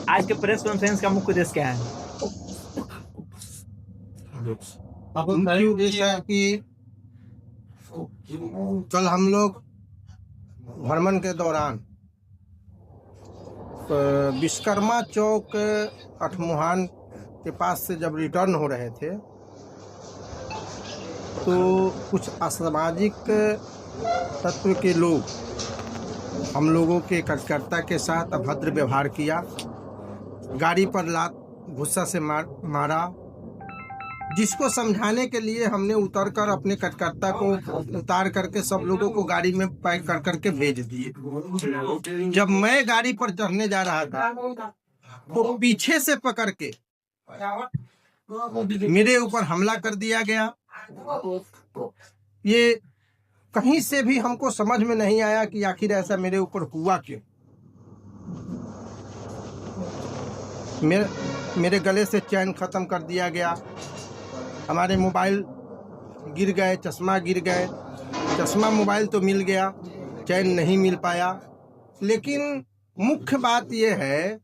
आज के press conference का मुख्य उद्देश्य क्या है? अब मुख्य उद्देश्य है कि कल हम लोग भ्रमण के दौरान विश्वकर्मा चौक अठमुहान के पास से जब रिटर्न हो रहे थे तो कुछ असामाजिक तत्व के लोग हम लोगों के कार्यकर्ता के साथ अभद्र व्यवहार किया, गाड़ी पर लात गुस्सा से मारा, जिसको समझाने के लिए हमने उतरकर अपने कार्यकर्ता को उतार करके सब लोगों को गाड़ी में पैक कर करके भेज दिए। जब मैं गाड़ी पर चढ़ने जा रहा था तो पीछे से पकड़ के मेरे ऊपर हमला कर दिया गया। ये कहीं से भी हमको समझ में नहीं आया कि आखिर ऐसा मेरे ऊपर हुआ क्यों। मेरे गले से चैन खत्म कर दिया गया, हमारे मोबाइल गिर गए, चश्मा गिर गए, चश्मा मोबाइल तो मिल गया, चैन नहीं मिल पाया। लेकिन मुख्य बात यह है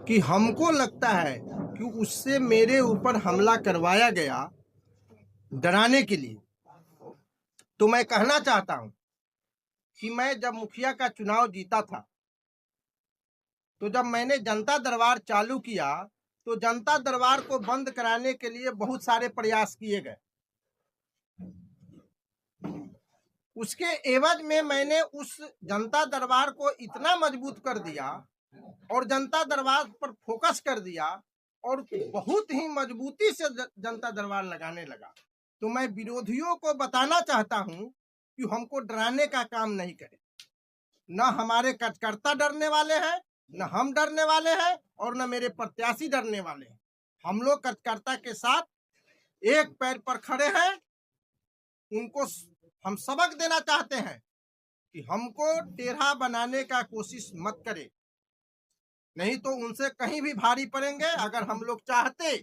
कि हमको लगता है कि उससे मेरे ऊपर हमला करवाया गया डराने के लिए। तो मैं कहना चाहता हूं कि मैं जब मुखिया का चुनाव जीता था तो जब मैंने जनता दरबार चालू किया तो जनता दरबार को बंद कराने के लिए बहुत सारे प्रयास किए गए। उसके एवज में मैंने उस जनता दरबार को इतना मजबूत कर दिया और जनता दरबार पर फोकस कर दिया और बहुत ही मजबूती से जनता दरबार लगाने लगा। तो मैं विरोधियों को बताना चाहता हूं कि हमको डराने का काम नहीं करें। न हमारे कार्यकर्ता डरने वाले हैं, न हम डरने वाले हैं और न मेरे प्रत्याशी डरने वाले हैं। हम लोग कार्यकर्ता के साथ एक पैर पर खड़े हैं। उनको हम सबक देना चाहते हैं कि हमको टेढ़ा बनाने का कोशिश मत करें, नहीं तो उनसे कहीं भी भारी पड़ेंगे। अगर हम लोग चाहते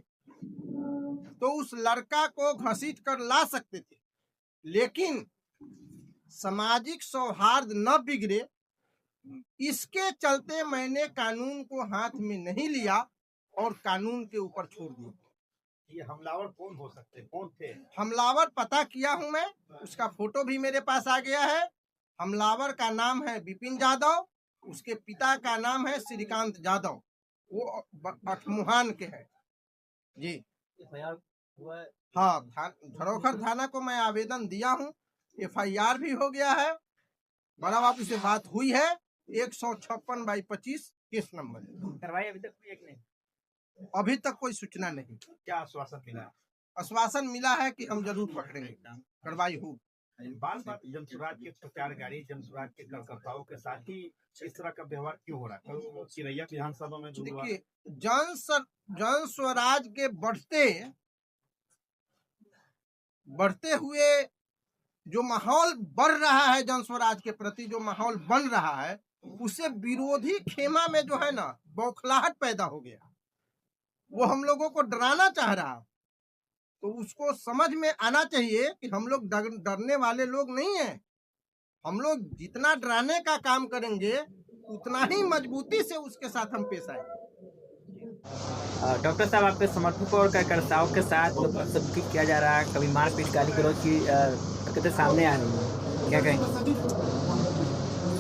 तो उस लड़का को घसीट कर ला सकते थे, लेकिन सामाजिक सौहार्द न बिगड़े इसके चलते मैंने कानून को हाथ में नहीं लिया और कानून के ऊपर छोड़ दिया। ये हमलावर कौन हो सकते, कौन थे? हमलावर पता किया हूं मैं, उसका फोटो भी मेरे पास आ गया है। हमलावर का नाम है विपिन यादव, उसके पिता का नाम है श्रीकांत यादव, वो अठमुहान के हैं जी। हाँ, धरोहर थाना को मैं आवेदन दिया हूँ, FIR भी हो गया है, बड़ा बाबू से बात हुई है, 156/25 केस नंबर करवाई अभी तक कोई एक नहीं? अभी तक कोई सूचना नहीं। क्या आश्वासन मिला? आश्वासन मिला है कि हम जरूर पकड़ेंगे, कार्रवाई हो। बार बार जनसुराज के प्रचारकारी, जनसुराज के कार्यकर्ताओं के साथ ही इस तरह का व्यवहार क्यों हो रहा है? कल चिरैया विधानसभा में देखिए, जन स्वराज के बढ़ते हुए जो माहौल बढ़ रहा है, जन स्वराज के प्रति जो माहौल बन रहा है, उससे विरोधी खेमा में जो है ना बौखलाहट पैदा हो गया। वो हम लोगों को डराना चाह रहा, तो उसको समझ में आना चाहिए कि हम लोग डरने वाले लोग नहीं हैं। हम लोग जितना डराने का काम करेंगे उतना ही मजबूती से उसके साथ हम पेश आएंगे। डॉक्टर साहब, आपके समर्थकों और कार्यकर्ताओं के साथ सब किया जा रहा है, कभी मारपीट गाली गलौज की हरकतें सामने आ रही हैं, क्या कहेंगे?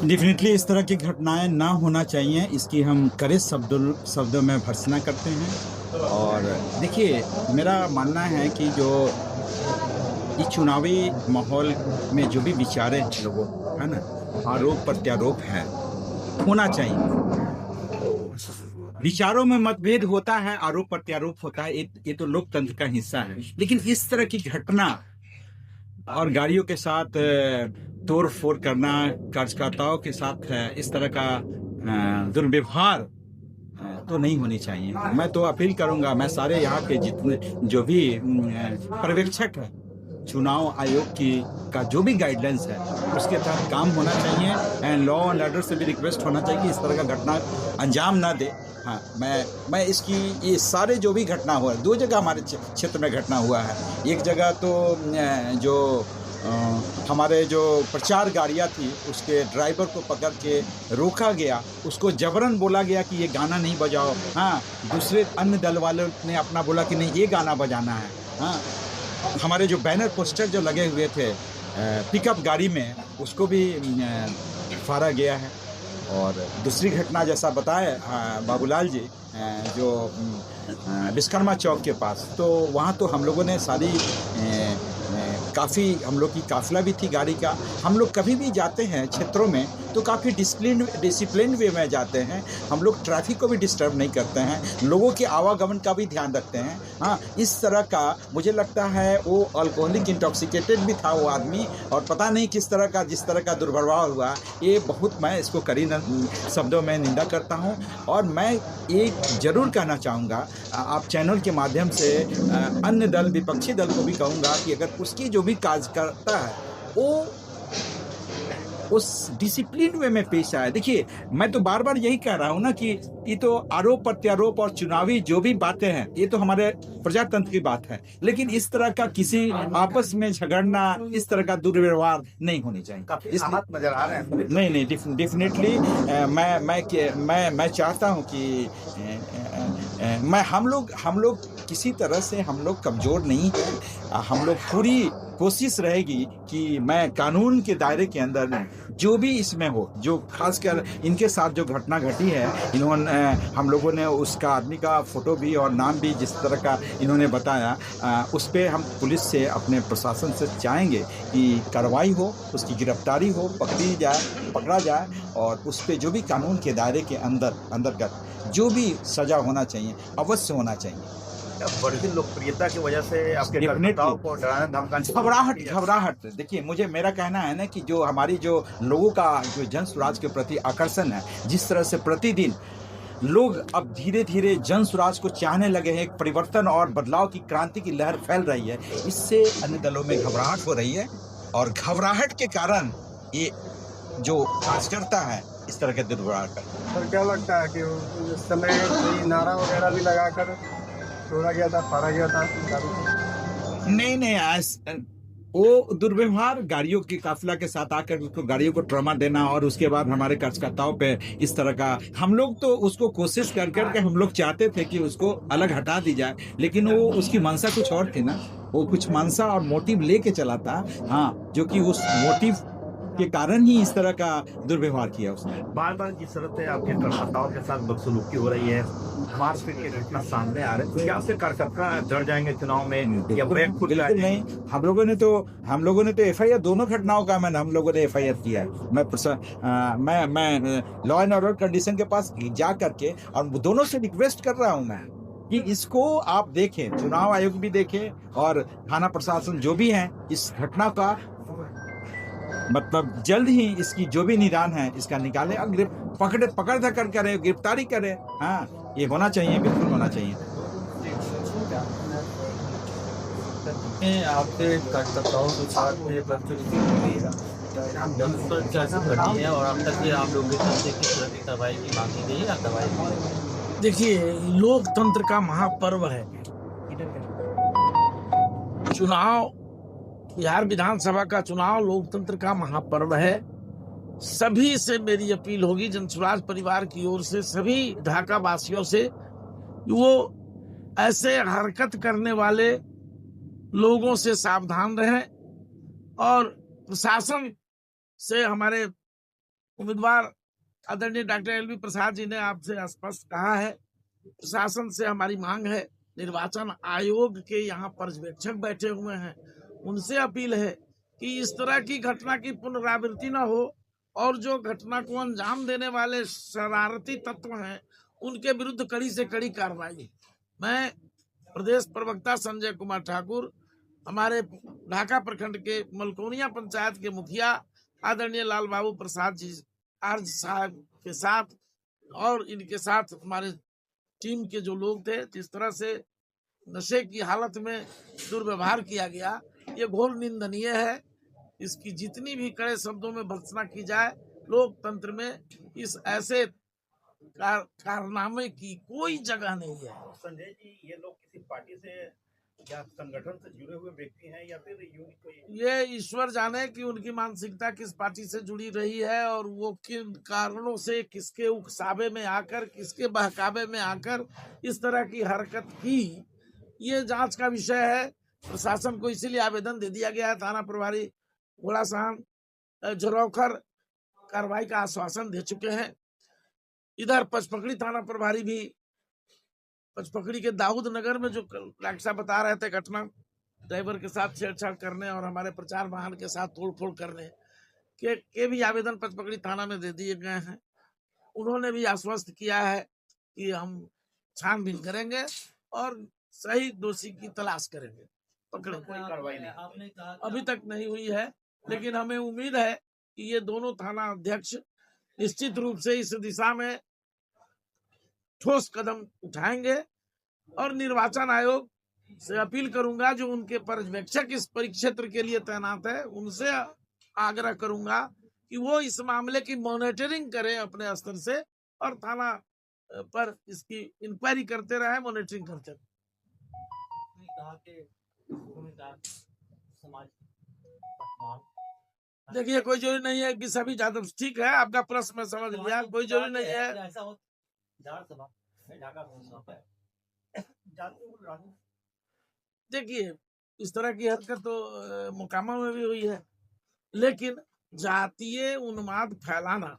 डेफिनेटली इस तरह की घटनाएं ना होना चाहिए, इसकी हम कड़े शब्दों में भर्त्सना करते हैं। और देखिए, मेरा मानना है कि जो ये चुनावी माहौल में जो भी विचारे लोगों, है ना, आरोप प्रत्यारोप है, होना चाहिए। विचारों में मतभेद होता है, आरोप प्रत्यारोप होता है, ये तो लोकतंत्र का हिस्सा है। लेकिन इस तरह की घटना और गाड़ियों के साथ तोड़ फोड़ करना, कार्यकर्ताओं के साथ इस तरह का दुर्व्यवहार तो नहीं होनी चाहिए। मैं तो अपील करूंगा, मैं सारे यहाँ के जितने जो भी पर्यवेक्षक है, चुनाव आयोग का जो भी गाइडलाइंस है उसके तहत काम होना चाहिए। एंड लॉ एंड ऑर्डर से भी रिक्वेस्ट होना चाहिए कि इस तरह का घटना अंजाम ना दे। हाँ, मैं इसकी ये सारे जो भी घटना हुआ है, 2 जगह हमारे क्षेत्र में घटना हुआ है। एक जगह तो जो हमारे जो प्रचार गाड़ियाँ थी उसके ड्राइवर को पकड़ के रोका गया, उसको जबरन बोला गया कि ये गाना नहीं बजाओ। हाँ, दूसरे अन्य दल वालों ने अपना बोला कि नहीं ये गाना बजाना है। हाँ, हमारे जो बैनर पोस्टर जो लगे हुए थे पिकअप गाड़ी में उसको भी फाड़ा गया है। और दूसरी घटना जैसा बताए बाबूलाल जी जो विश्वकर्मा चौक के पास, तो वहाँ तो हम लोगों ने सारी काफ़ी हम लोग की काफ़िला भी थी गाड़ी का। हम लोग कभी भी जाते हैं क्षेत्रों में तो काफ़ी डिसिप्लिन वे में जाते हैं। हम लोग ट्रैफिक को भी डिस्टर्ब नहीं करते हैं, लोगों के आवागमन का भी ध्यान रखते हैं। हाँ, इस तरह का मुझे लगता है वो अल्कोहलिक इंटॉक्सिकेटेड भी था वो आदमी, और पता नहीं किस तरह का जिस तरह का दुर्व्यवहार हुआ ये बहुत, मैं इसको कड़ी शब्दों में निंदा करता हूँ। और मैं एक ज़रूर कहना चाहूँगा आप चैनल के माध्यम से अन्य दल विपक्षी दल को भी कहूँगा कि अगर उसकी जो भी कार्य करता है वो उस डिसिप्लिन वे में पेश आए। देखिए मैं तो बार बार यही कह रहा हूँ ना कि ये तो आरोप प्रत्यारोप और चुनावी जो भी बातें हैं ये तो हमारे प्रजातंत्र की बात है, लेकिन इस तरह का किसी आपस में झगड़ना, इस तरह का दुर्व्यवहार नहीं होनी चाहिए। काफी आहत नजर आ रहे हैं। नहीं, डेफिनेटली मैं चाहता हूँ कि हम लोग किसी तरह से हम लोग कमज़ोर नहीं हैं। हम लोग पूरी कोशिश रहेगी कि मैं कानून के दायरे के अंदर जो भी इसमें हो, जो खासकर इनके साथ जो घटना घटी है, इन्होंने हम लोगों ने उसका आदमी का फ़ोटो भी और नाम भी जिस तरह का इन्होंने बताया, उस पर हम पुलिस से अपने प्रशासन से चाहेंगे कि कार्रवाई हो, उसकी गिरफ्तारी हो, पकड़ा जाए और उस पर जो भी कानून के दायरे के अंतर्गत जो भी सज़ा होना चाहिए अवश्य होना चाहिए। बढ़ती लोकप्रियता की वजह से आपके कार्यकर्ताओं को डराने धमकाने घबराहट देखिए, मेरा कहना है ना कि जो हमारी जो लोगों का जो जन स्वराज के प्रति आकर्षण है, जिस तरह से प्रतिदिन लोग अब धीरे धीरे जन स्वराज को चाहने लगे हैं, एक परिवर्तन और बदलाव की क्रांति की लहर फैल रही है, इससे अन्य दलों में घबराहट हो रही है। और घबराहट के कारण ये जो कार्यकर्ता है इस तरह के दुर्व्यवहार कर। सर क्या लगता है कि उस समय कोई नारा वगैरह भी लगाकर तोड़ा गया था, फाड़ा गया था? नहीं, वो दुर्व्यवहार गाड़ियों की काफिला के साथ आकर उसको गाड़ियों को ट्रॉमा देना और उसके बाद हमारे कार्यकर्ताओं पे इस तरह का, हम लोग तो उसको कोशिश कर करके हम लोग चाहते थे कि उसको अलग हटा दी जाए, लेकिन वो उसकी मंशा कुछ और थी ना, वो कुछ मंशा और मोटिव लेके चला था। हाँ, जो कि उस मोटिव के कारण ही इस तरह का दुर्व्यवहार किया उसने। बार बार जिस तरह से आपके कार्यकर्ताओं के साथ बदसलूकी हो रही है, मारपीट की घटना सामने आ रही है, तो क्या आपसे कार्यकर्ता डर जाएंगे चुनाव में या ब्रेक खुद बिल्कुल नहीं। हम लोगों ने तो एफआईआर दोनों घटनाओं का हम लोगों ने एफआईआर किया है। मैं लॉ एंड ऑर्डर कंडीशन के पास जा करके और दोनों से रिक्वेस्ट कर रहा हूँ मैं कि इसको आप देखें, चुनाव आयोग भी देखे और थाना प्रशासन जो भी है इस घटना का मतलब जल्द ही इसकी जो भी निदान है इसका निकाले और पकड़ धर करे, गिरफ्तारी करे। हाँ, ये होना चाहिए, बिल्कुल होना चाहिए। आपके कार्यकर्ताओं के साथ में कैसे घटी है और अब तक ये आप लोगों की तरफ से किस तरह की कार्रवाई की मांगी गई या कार्रवाई की गई? देखिए, लोकतंत्र का महापर्व है चुनाव। बिहार विधानसभा का चुनाव लोकतंत्र का महापर्व है। सभी से मेरी अपील होगी, जनस्वराज परिवार की ओर से सभी ढाका वासियों से, वो ऐसे हरकत करने वाले लोगों से सावधान रहें और प्रशासन से, हमारे उम्मीदवार आदरणीय डॉक्टर एल.वी. प्रसाद जी ने आपसे स्पष्ट कहा है, प्रशासन से हमारी मांग है, निर्वाचन आयोग के यहाँ पर्यवेक्षक बैठे हुए हैं, उनसे अपील है कि इस तरह की घटना की पुनरावृत्ति न हो और जो घटना को अंजाम देने वाले शरारती तत्व हैं उनके विरुद्ध कड़ी से कड़ी कार्रवाई। मैं प्रदेश प्रवक्ता संजय कुमार ठाकुर, हमारे ढाका प्रखंड के मलकोनिया पंचायत के मुखिया आदरणीय लाल बाबू प्रसाद जी आर्ज साहब के साथ और इनके साथ हमारे टीम के जो लोग थे, जिस तरह से नशे की हालत में दुर्व्यवहार किया गया, ये घोर निंदनीय है। इसकी जितनी भी कड़े शब्दों में भर्त्सना की जाए, लोकतंत्र में इस ऐसे कारनामे की कोई जगह नहीं है। संजय जी, ये लोग किसी पार्टी से या संगठन से जुड़े हुए व्यक्ति हैं या फिर यूं ही कोई? ये ईश्वर जाने कि उनकी मानसिकता किस पार्टी से जुड़ी रही है और वो किन कारणों से किसके उकसावे में आकर, किसके बहकावे में आकर इस तरह की हरकत की, ये जांच का विषय है। प्रशासन को इसीलिए आवेदन दे दिया गया है। थाना प्रभारी घोड़ासहान जरौखर कार्रवाई का आश्वासन दे चुके हैं। इधर पचपकड़ी थाना प्रभारी भी पचपकड़ी के दाऊद नगर में जो रक्षा बता रहे थे घटना, ड्राइवर के साथ छेड़छाड़ करने और हमारे प्रचार वाहन के साथ तोड़फोड़ करने के भी आवेदन पचपकड़ी थाना में दे दिए गए हैं। उन्होंने भी आश्वस्त किया है कि हम छानबीन करेंगे और सही दोषी की तलाश करेंगे, पकड़ेंगे। कोई कार्रवाई नहीं आपने कहा अभी तक नहीं हुई है, लेकिन हमें उम्मीद है कि ये दोनों थाना अध्यक्ष निश्चित रूप से इस दिशा में ठोस कदम उठाएंगे। और निर्वाचन आयोग से अपील करूंगा, जो उनके पर्यवेक्षक इस परिक्षेत्र के लिए तैनात है, उनसे आग्रह करूंगा कि वो इस मामले की मॉनिटरिंग करें अपने स्तर से और थाना पर इसकी इंक्वायरी करते रहे, मॉनिटरिंग करते रहे। आपने कहा कि भूमिदार समाज अपमान, देखिए, कोई जरूरी नहीं है कि सभी जादव, ठीक है आपका प्रश्न मैं समझ लिया, कोई जरूरी नहीं है। ऐसा हो झाड़ सभा ढाका पहुंचना है। देखिए, इस तरह की हरकत तो मोकामा में भी हुई है, लेकिन जातीय उन्माद फैलाना,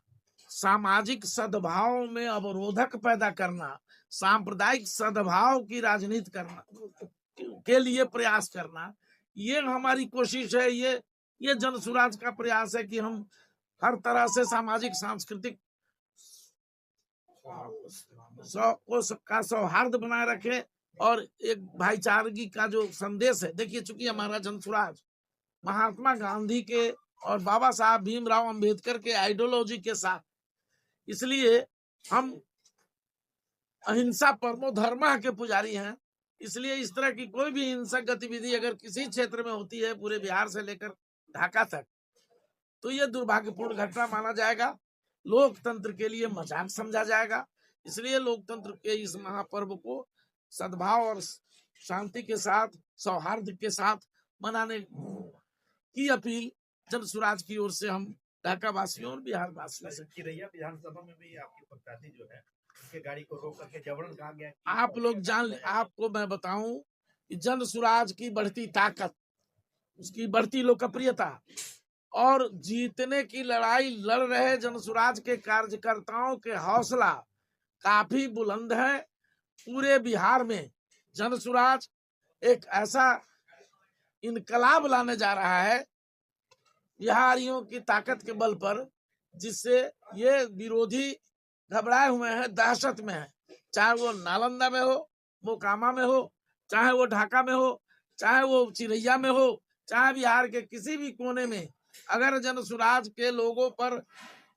सामाजिक सद्भाव में अवरोधक पैदा करना, सांप्रदायिक सद्भाव की राजनीति करना के लिए प्रयास करना, ये हमारी कोशिश है। ये जन सुराज का प्रयास है कि हम हर तरह से सामाजिक सांस्कृतिक का सौहार्द बनाए रखें और एक भाईचारगी का जो संदेश है। देखिए, चूंकि हमारा जनसुराज महात्मा गांधी के और बाबा साहब भीमराव अंबेडकर के आइडियोलॉजी के साथ, इसलिए हम अहिंसा परमो धर्मः के पुजारी हैं। इसलिए इस तरह की कोई भी हिंसक गतिविधि अगर किसी क्षेत्र में होती है, पूरे बिहार से लेकर ढाका तक, तो ये दुर्भाग्यपूर्ण घटना माना जाएगा, लोकतंत्र के लिए मजाक समझा जाएगा। इसलिए लोकतंत्र के इस महापर्व को सद्भाव और शांति के साथ, सौहार्द के साथ मनाने की अपील जन सुराज की ओर से हम ढाका वासियों और बिहार वासियों से। चिरैया विधानसभा में भी आपके प्रत्याशी जो है उसके गाड़ी को रोक करके जबरन कहा गया। आप लोग जान, आपको मैं बताऊं कि जन सुराज की बढ़ती ताकत, उसकी बढ़ती लोकप्रियता और जीतने की लड़ाई लड़ रहे जनसुराज के कार्यकर्ताओं के हौसला काफी बुलंद है। पूरे बिहार में जनसुराज एक ऐसा इनकलाब लाने जा रहा है बिहारियों की ताकत के बल पर, जिससे ये विरोधी घबराए हुए हैं, दहशत में है। चाहे वो नालंदा में हो, मोकामा में हो, चाहे वो ढाका में हो, चाहे वो चिरैया में हो, चाहे बिहार के किसी भी कोने में अगर जनसुराज के लोगों पर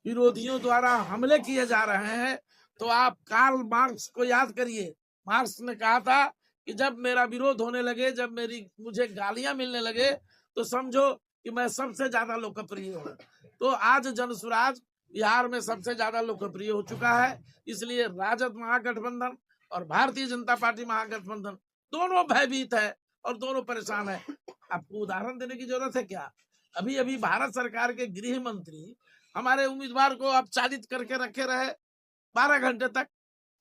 विरोधियों द्वारा हमले किए जा रहे हैं, तो आप कार्ल मार्क्स को याद करिए। मार्क्स ने कहा था कि जब मेरा विरोध होने लगे, जब मुझे गालियां मिलने लगे, तो समझो कि मैं सबसे ज्यादा लोकप्रिय हूँ। तो आज जनसुराज बिहार में सबसे ज्यादा लोकप्रिय हो चुका है। इसलिए राजद महागठबंधन और भारतीय जनता पार्टी महागठबंधन दोनों भयभीत है और दोनों परेशान है। आपको उदाहरण देने की जरूरत है क्या? अभी अभी भारत सरकार के गृह मंत्री हमारे उम्मीदवार को अपचारित करके रखे रहे, 12 घंटे तक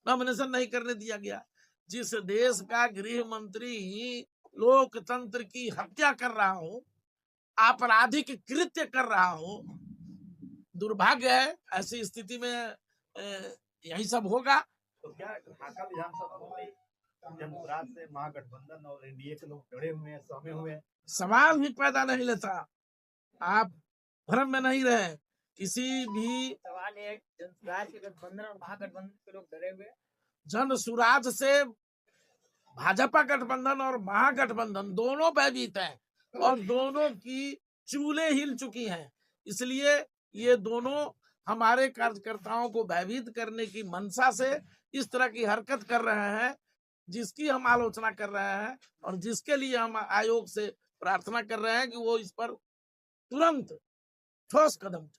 नॉमिनेशन नहीं करने दिया गया। जिस देश का गृह मंत्री लोकतंत्र की हत्या कर रहा हो, आपराधिक कृत्य कर रहा हो, दुर्भाग्य है। ऐसी स्थिति में यही सब होगा। तो क्या ढाका विधानसभा में जनसुराज से महागठबंधन और एनडीए के लोग जुड़े हुए हैं, सहमे हुए हैं? सवाल भी पैदा नहीं लेता। आप भ्रम में नहीं रहे। किसी भी सवाल है, जनसुराज के गठबंधन और महागठबंधन के लोग डरे हुए। जनसुराज से भाजपा गठबंधन और महागठबंधन दोनों भयभीत हैं और दोनों की चूलें हिल चुकी हैं। इसलिए ये दोनों हमारे कार्यकर्ताओं को भयभीत करने की मंशा से इस तरह की हरकत कर रहे हैं, जिसकी हम आलोचना कर रहे हैं और जिसके लिए हम आयोग से प्रार्थना कर रहे हैं कि वो इस पर तुरंत ठोस कदम उठाए।